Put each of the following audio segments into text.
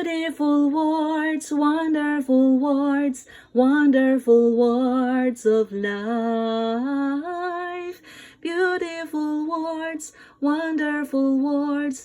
Beautiful words, wonderful words of life. Beautiful words, wonderful words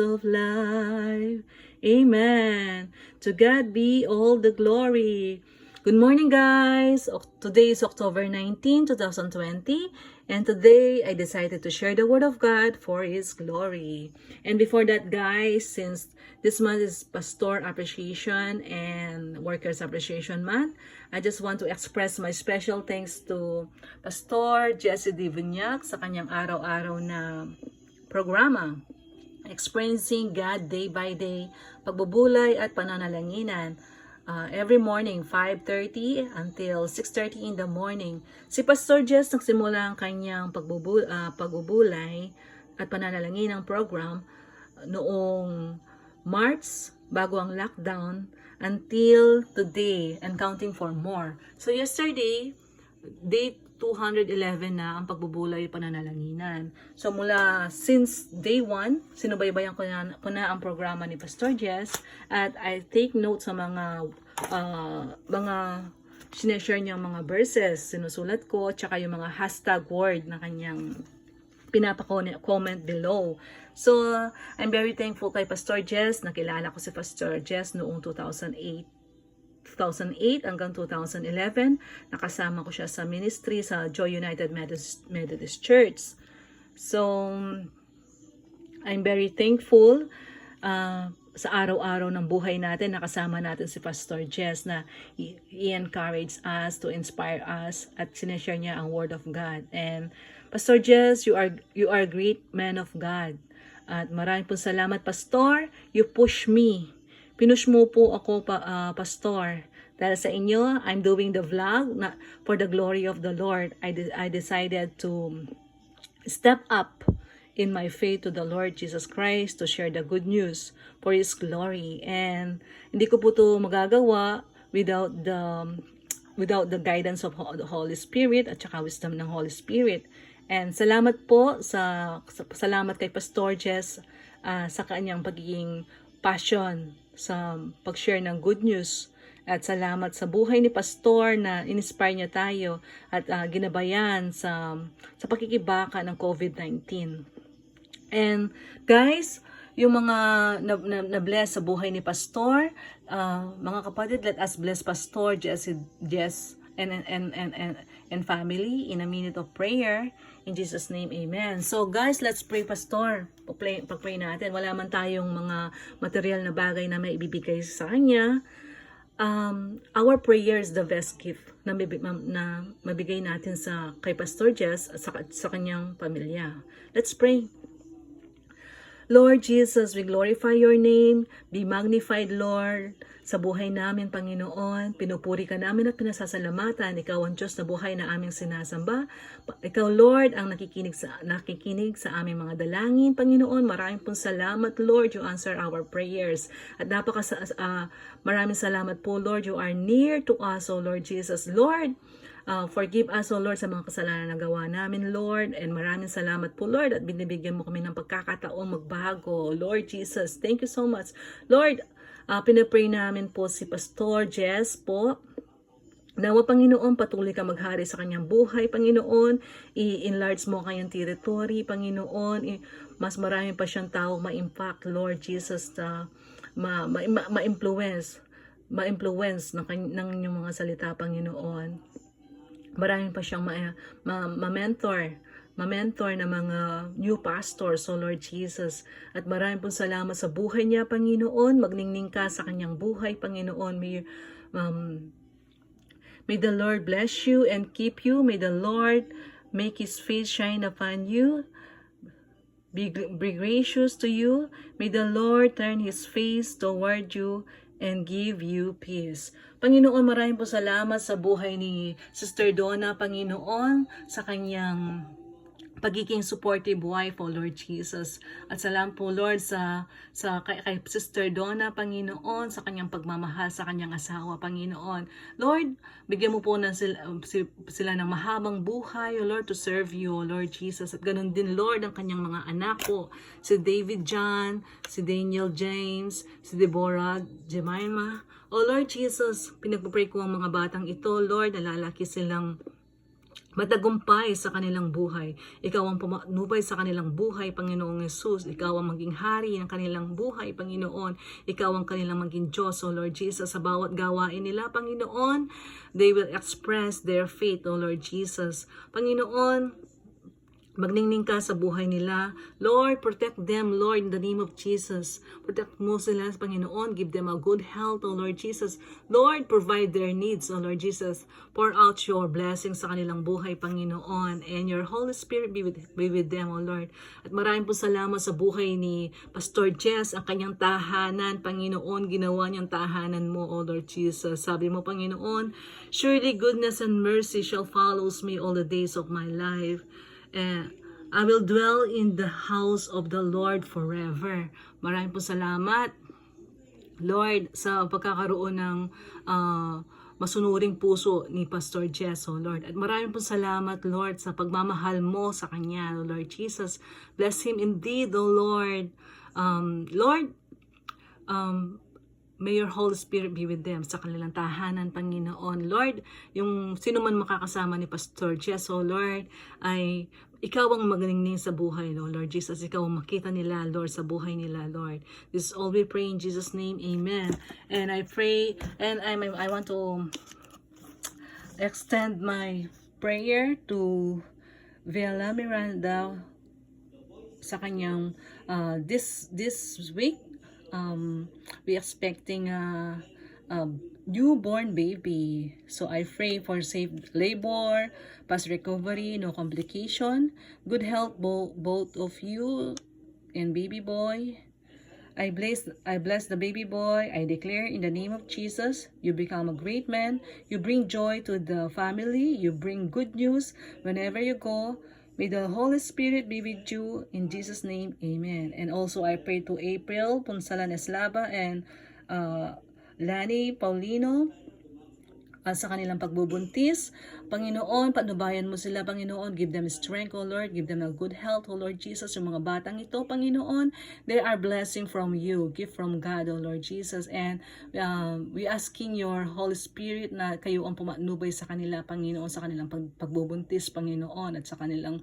of life. Amen. To God be all the glory. Good morning, guys. Today is October 19, 2020, and today I decided to share the Word of God for His glory. And before that, guys, since this month is Pastor Appreciation and Workers Appreciation Month, I just want to express my special thanks to Pastor Jesse Divignac sa kanyang araw-araw na programa, Experiencing God Day by Day, pagbubulay at pananalanginan. Every morning, 5:30 until 6:30 in the morning. Si Pastor Jess nagsimula ang kanyang pagbubulay at pananalanginang program noong March, bago ang lockdown, until today and counting for more. So yesterday, day 211 na ang pagbubulay pananalanginan. So mula since day 1, sinubaybayan ko na ang programa ni Pastor Jess at I take note sa mga sineshare niyang mga verses, sinusulat ko, tsaka yung mga hashtag word na kanyang pinapa-comment below. So I'm very thankful kay Pastor Jess. Nakilala ko si Pastor Jess noong 2008 hanggang 2011. Nakasama ko siya sa ministry sa Joy United Methodist Church. So, I'm very thankful sa araw-araw ng buhay natin. Nakasama natin si Pastor Jess na i-encourage us, to inspire us, at sineshare niya ang Word of God. And Pastor Jess, you are a great man of God. At maraming po salamat, Pastor. You push me. Pinush mo po ako, Pastor. Dahil sa inyo, I'm doing the vlog for the glory of the Lord. I decided to step up in my faith to the Lord Jesus Christ to share the good news for His glory. And hindi ko po ito magagawa without the guidance of the Holy Spirit at saka wisdom ng Holy Spirit. And salamat po salamat kay Pastor Jess sa kanyang pagiging passion sa pag-share ng good news, at salamat sa buhay ni Pastor na in-inspire niya tayo at ginabayan sa pakikibaka ng COVID-19. And guys, yung mga na-bless sa buhay ni Pastor, mga kapatid, let us bless Pastor Jess and family in a minute of prayer. In Jesus' name, amen. So guys, let's pray, Pastor. Pag-pray natin. Wala man tayong mga material na bagay na may ibibigay sa kanya. Our prayer is the best gift na mabigay natin kay Pastor Jess at sa kanyang pamilya. Let's pray. Lord Jesus, we glorify your name. Be magnified, Lord, sa buhay namin, Panginoon. Pinupuri ka namin at pinasasalamatan. Ikaw ang Diyos na buhay na aming sinasamba. Ikaw, Lord, ang nakikinig sa aming mga dalangin, Panginoon. Maraming pong salamat, Lord. You answer our prayers. At maraming salamat po, Lord. You are near to us, O Lord Jesus. Lord, forgive us, O Lord, sa mga kasalanan na gawa namin, Lord. And maraming salamat po, Lord, at binibigyan mo kami ng pagkakataon magbago. Lord Jesus, thank you so much. Lord, pinapray namin po si Pastor Jess po. Nawa, Panginoon, patuloy ka maghari sa kanyang buhay, Panginoon. I-enlarge mo kanyang territory, Panginoon. Mas marami pa siyang tao ma-impact, Lord Jesus, na ma-influence ng inyong mga salita, Panginoon. Maraming pa siyang ma-mentor na mga new pastors, so Lord Jesus. At maraming pong salamat sa buhay niya, Panginoon. Magningning ka sa kanyang buhay, Panginoon. May the Lord bless you and keep you. May the Lord make His face shine upon you. Be gracious to you. May the Lord turn His face toward you and give you peace. Panginoon, maraming po salamat sa buhay ni Sister Donna, Panginoon, sa kanyang pagiging supportive wife, O Lord Jesus. At salamat po, Lord, kay Sister Donna, Panginoon, sa kanyang pagmamahal sa kanyang asawa, Panginoon. Lord, bigyan mo po sila ng mahabang buhay, O Lord, to serve you, O Lord Jesus. At ganun din, Lord, ang kanyang mga anak po, si David John, si Daniel James, si Deborah Jemima. O Lord Jesus, pinagpapray ko ang mga batang ito, Lord, nalalaki silang matagumpay sa kanilang buhay. Ikaw ang pumanubay sa kanilang buhay, Panginoong Yesus. Ikaw ang maging hari ng kanilang buhay, Panginoon. Ikaw ang kanilang maging Diyos, O Lord Jesus. Sa bawat gawain nila, Panginoon, they will express their faith, O Lord Jesus. Panginoon, magningning ka sa buhay nila. Lord, protect them, Lord, in the name of Jesus. Protect mo sila, Panginoon. Give them a good health, O Lord Jesus. Lord, provide their needs, O Lord Jesus. Pour out your blessings sa kanilang buhay, Panginoon. And your Holy Spirit be with them, O Lord. At maraming po salamat sa buhay ni Pastor Jess, ang kanyang tahanan, Panginoon. Ginawa niyang tahanan mo, O Lord Jesus. Sabi mo, Panginoon, surely goodness and mercy shall follow me all the days of my life. I will dwell in the house of the Lord forever. Maraming po salamat, Lord, sa pagkakaroon ng masunuring puso ni Pastor Jess, O Lord. At maraming po salamat, Lord, sa pagmamahal mo sa kanya, O Lord Jesus. Bless him indeed, O Lord. Lord, may your Holy Spirit be with them sa kanilang tahanan, Panginoon. Lord, yung sino man makakasama ni Pastor Jess, O Lord, ay ikaw ang magningning sa buhay, Lord Jesus. Ikaw ang makita nila, Lord, sa buhay nila, Lord. This is all we pray in Jesus' name. Amen. And I pray, and I want to extend my prayer to Vela Miranda sa kanyang this week. We expecting a newborn baby. So I pray for safe labor, fast recovery, no complication, good health both of you and baby boy. I bless the baby boy. I declare in the name of Jesus, you become a great man. You bring joy to the family. You bring good news whenever you go. May the Holy Spirit be with you. In Jesus' name, amen. And also I pray to April Punsalan Eslava and Lani Paulino sa kanilang pagbubuntis. Panginoon, patnubayan mo sila, Panginoon. Give them strength, O Lord. Give them a good health, O Lord Jesus. Yung mga batang ito, Panginoon, they are blessing from you. Gift from God, O Lord Jesus. And we asking your Holy Spirit na kayo ang pumatnubay sa kanila, Panginoon, sa kanilang pagbubuntis, Panginoon, at sa kanilang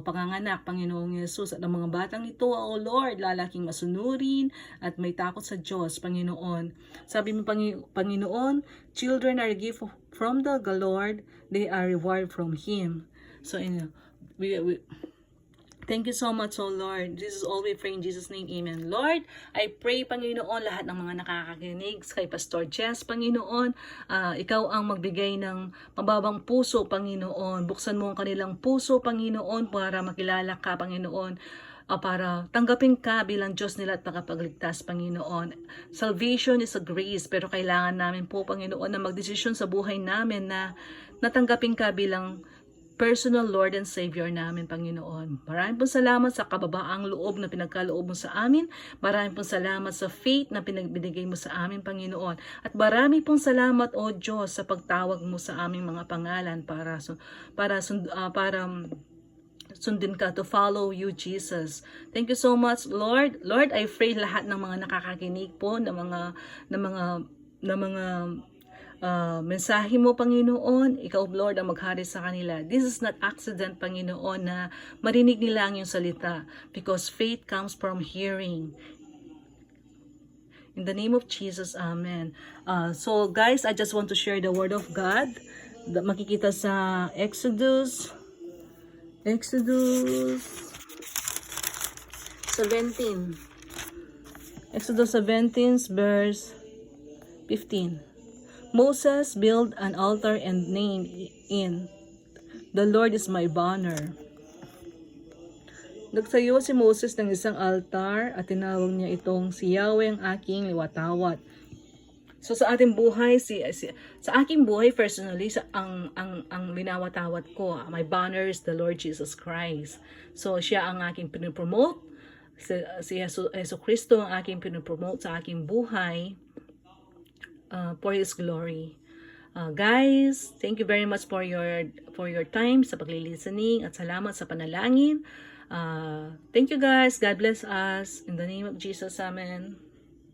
panganganak, Panginoong Yesus. At ang mga batang ito, O Lord, lalaking masunurin at may takot sa Diyos, Panginoon. Sabi mo, Panginoon, children are a gift from the Lord, they are reward from Him. So, we thank you so much, O Lord. This is all we pray in Jesus' name, amen. Lord, I pray, Panginoon, lahat ng mga nakakakinig kay Pastor Jess, Panginoon, ikaw ang magbigay ng mababang puso, Panginoon. Buksan mo ang kanilang puso, Panginoon, para makilala ka, Panginoon. Para tanggapin ka bilang Diyos nila at makapagligtas, Panginoon. Salvation is a grace, pero kailangan namin po, Panginoon, na magdesisyon sa buhay namin na natanggapin ka bilang personal Lord and Savior namin, Panginoon. Maraming pong salamat sa kababaang loob na pinagkaloob mo sa amin. Maraming pong salamat sa faith na pinagbinigay mo sa amin, Panginoon. At marami pong salamat, O Diyos, sa pagtawag mo sa aming mga pangalan para sundin ka, to follow you, Jesus. Thank you so much, Lord. Lord, I pray lahat ng mga nakakakinig po ng mga mensahe mo, Panginoon. Ikaw, Lord, ang maghari sa kanila. This is not accident, Panginoon, na marinig nila ang iyong salita, because faith comes from hearing. In the name of Jesus, amen. So guys, I just want to share the word of God. Makikita sa Exodus 17. Exodus 17 verse 15. Moses built an altar and named it, "The Lord is my banner." Nagtayo si Moses ng isang altar at tinawag niya itong, "Si Yahweh ang aking liwatawat." So sa ating buhay, sa aking buhay personally, ang winawatawat ko, my banner is the Lord Jesus Christ. So siya ang aking pinopromote, si Yesu Cristo ang aking pinopromote sa aking buhay, for His glory. Guys, thank you very much for your time sa pagli-listening at salamat sa panalangin. Thank you guys. God bless us. In the name of Jesus, Amen.